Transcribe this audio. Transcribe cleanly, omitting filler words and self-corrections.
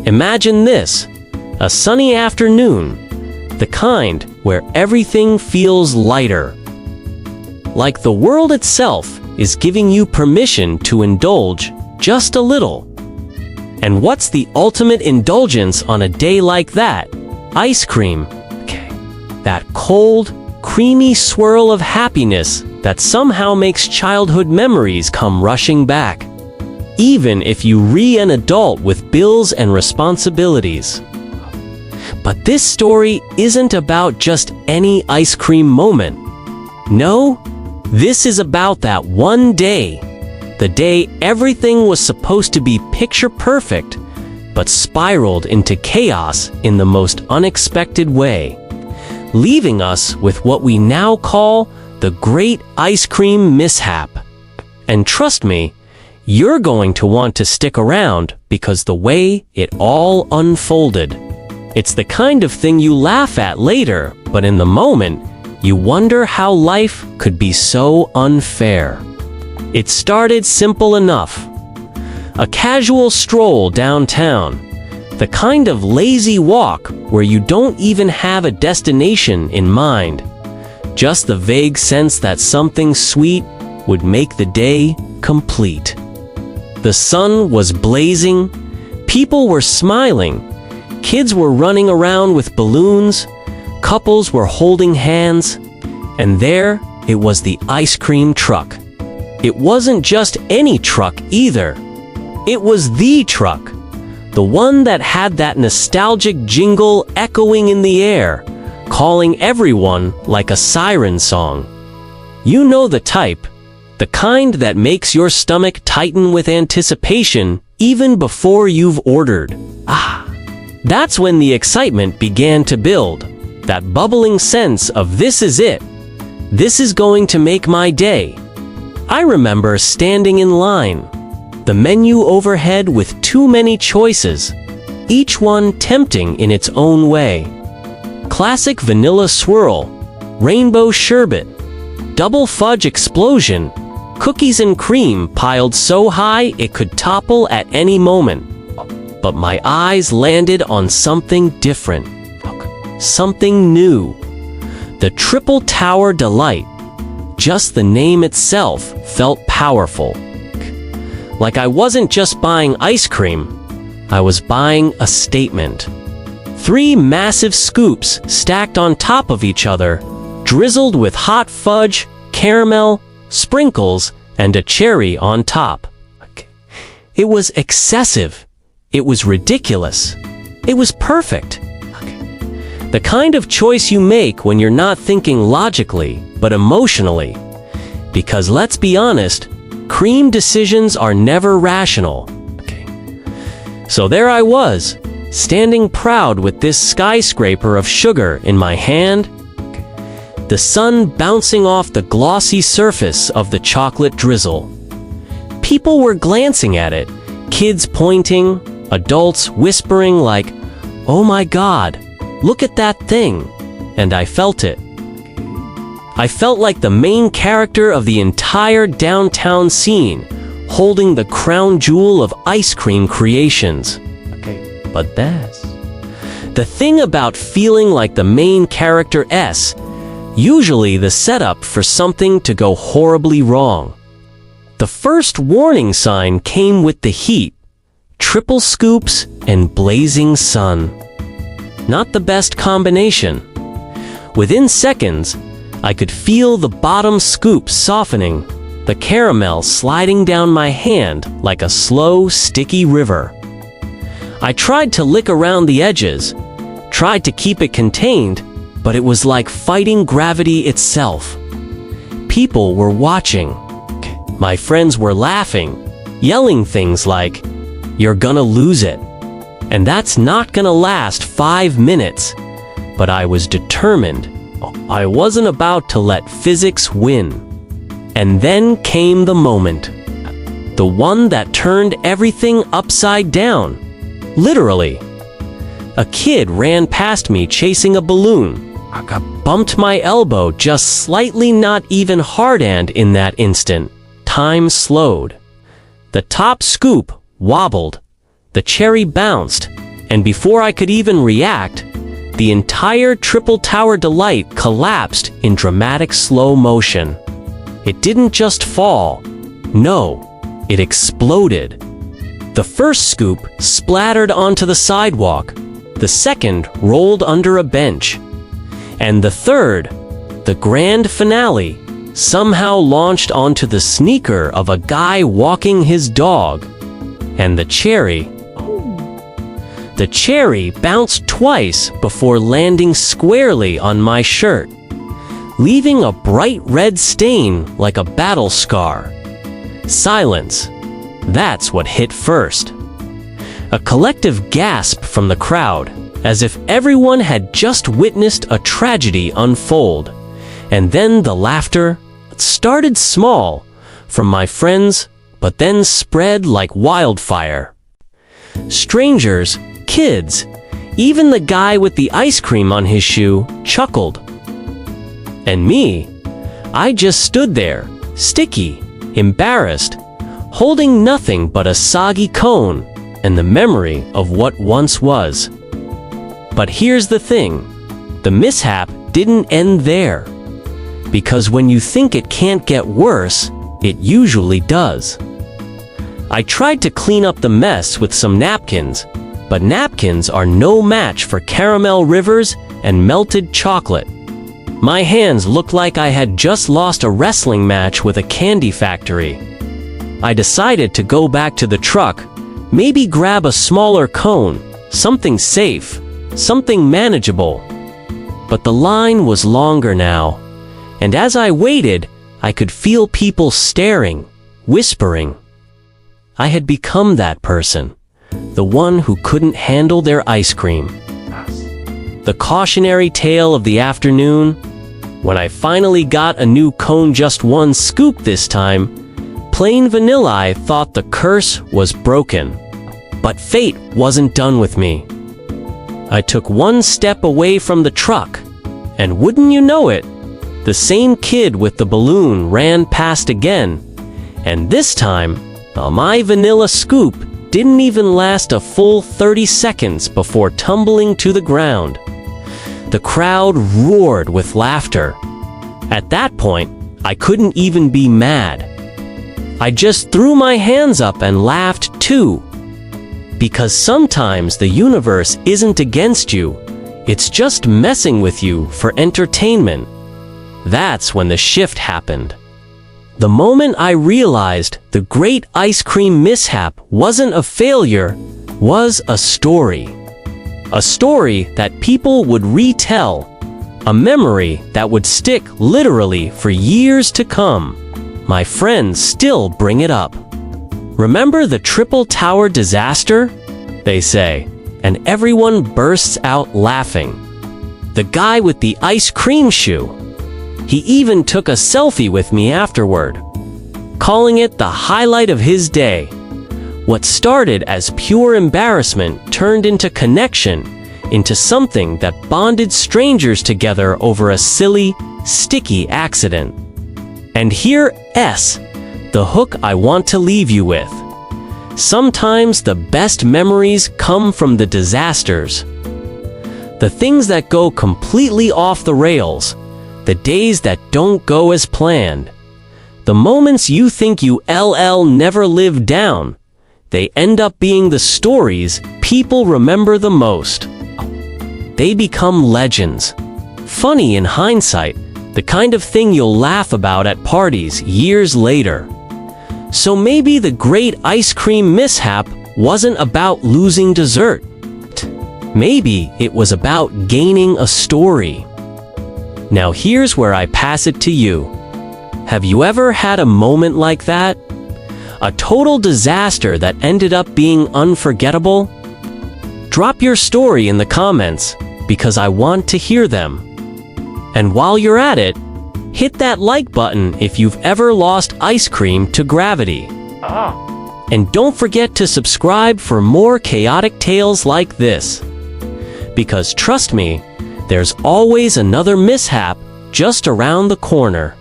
Imagine this, a sunny afternoon, the kind where everything feels lighter. Like the world itself is giving you permission to indulge just a little. And what's the ultimate indulgence on a day like that? Ice cream. Okay. That cold, creamy swirl of happiness that somehow makes childhood memories come rushing back, even if you an adult with bills and responsibilities. But this story isn't about just any ice cream moment. No, this is about that one day, the day everything was supposed to be picture perfect, but spiraled into chaos in the most unexpected way, leaving us with what we now call the Great Ice Cream Mishap. And trust me, you're going to want to stick around because the way it all unfolded, it's the kind of thing you laugh at later, but in the moment, you wonder how life could be so unfair. It started simple enough. A casual stroll downtown, the kind of lazy walk where you don't even have a destination in mind, just the vague sense that something sweet would make the day complete. The sun was blazing, people were smiling, kids were running around with balloons, couples were holding hands, and there it was, the ice cream truck. It wasn't just any truck either. It was the truck, the one that had that nostalgic jingle echoing in the air, calling everyone like a siren song. You know the type, the kind that makes your stomach tighten with anticipation even before you've ordered. That's when the excitement began to build, that bubbling sense of this is it. This is going to make my day. I remember standing in line, the menu overhead with too many choices, each one tempting in its own way. Classic vanilla swirl, rainbow sherbet, double fudge explosion, cookies and cream piled so high it could topple at any moment. But my eyes landed on something different, something new. The Triple Tower Delight. Just the name itself felt powerful. Like I wasn't just buying ice cream, I was buying a statement. 3 massive scoops stacked on top of each other, drizzled with hot fudge, caramel, sprinkles, and a cherry on top. It was excessive. It was ridiculous. It was perfect. The kind of choice you make when you're not thinking logically, but emotionally. Because let's be honest, cream decisions are never rational. So there I was, standing proud with this skyscraper of sugar in my hand, the sun bouncing off the glossy surface of the chocolate drizzle. People were glancing at it, kids pointing, adults whispering like, "Oh my God, look at that thing," and I felt it. I felt like the main character of the entire downtown scene, holding the crown jewel of ice cream creations. But that's the thing about feeling like the main character usually the setup for something to go horribly wrong. The first warning sign came with the heat, triple scoops and blazing sun. Not the best combination. Within seconds, I could feel the bottom scoop softening, the caramel sliding down my hand like a slow, sticky river. I tried to lick around the edges, tried to keep it contained, but it was like fighting gravity itself. People were watching. My friends were laughing, yelling things like, "You're gonna lose it." And that's not gonna last 5 minutes. But I was determined. I wasn't about to let physics win. And then came the moment. The one that turned everything upside down. Literally. A kid ran past me chasing a balloon. I bumped my elbow just slightly, not even hard-hand in that instant. Time slowed. The top scoop wobbled. The cherry bounced, And before I could even react, the entire Triple Tower Delight collapsed in dramatic slow motion. It didn't just fall. No, it exploded. The first scoop splattered onto the sidewalk. The second rolled under a bench. And the third, the grand finale, somehow launched onto the sneaker of a guy walking his dog. And the cherry bounced twice before landing squarely on my shirt, leaving a bright red stain like a battle scar. Silence. That's what hit first. A collective gasp from the crowd, as if everyone had just witnessed a tragedy unfold. And then the laughter started small from my friends, but then spread like wildfire. Strangers, kids, even the guy with the ice cream on his shoe chuckled. And me, I just stood there, sticky, embarrassed, holding nothing but a soggy cone and the memory of what once was. But here's the thing, the mishap didn't end there. Because when you think it can't get worse, it usually does. I tried to clean up the mess with some napkins, but napkins are no match for caramel rivers and melted chocolate. My hands looked like I had just lost a wrestling match with a candy factory. I decided to go back to the truck, maybe grab a smaller cone, something safe, something manageable. But the line was longer now, and as I waited, I could feel people staring, whispering. I had become that person, the one who couldn't handle their ice cream. The cautionary tale of the afternoon, when I finally got a new cone, just one scoop this time, plain vanilla, I thought the curse was broken. But fate wasn't done with me. I took one step away from the truck, and wouldn't you know it, the same kid with the balloon ran past again, and this time, my vanilla scoop didn't even last a full 30 seconds before tumbling to the ground. The crowd roared with laughter. At that point, I couldn't even be mad. I just threw my hands up and laughed too. Because sometimes the universe isn't against you, it's just messing with you for entertainment. That's when the shift happened. The moment I realized the great ice cream mishap wasn't a failure, was a story. A story that people would retell. A memory that would stick literally for years to come. My friends still bring it up. Remember the Triple Tower disaster? They say, and everyone bursts out laughing. The guy with the ice cream shoe. He even took a selfie with me afterward, calling it the highlight of his day. What started as pure embarrassment turned into connection, into something that bonded strangers together over a silly, sticky accident. And here's the hook I want to leave you with. Sometimes the best memories come from the disasters. The things that go completely off the rails. The days that don't go as planned. The moments you think you never lived down. They end up being the stories people remember the most. They become legends. Funny in hindsight, the kind of thing you'll laugh about at parties years later. So maybe the great ice cream mishap wasn't about losing dessert. Maybe it was about gaining a story. Now here's where I pass it to you. Have you ever had a moment like that? A total disaster that ended up being unforgettable? Drop your story in the comments, because I want to hear them. And while you're at it, hit that like button if you've ever lost ice cream to gravity. And don't forget to subscribe for more chaotic tales like this. Because trust me, there's always another mishap just around the corner.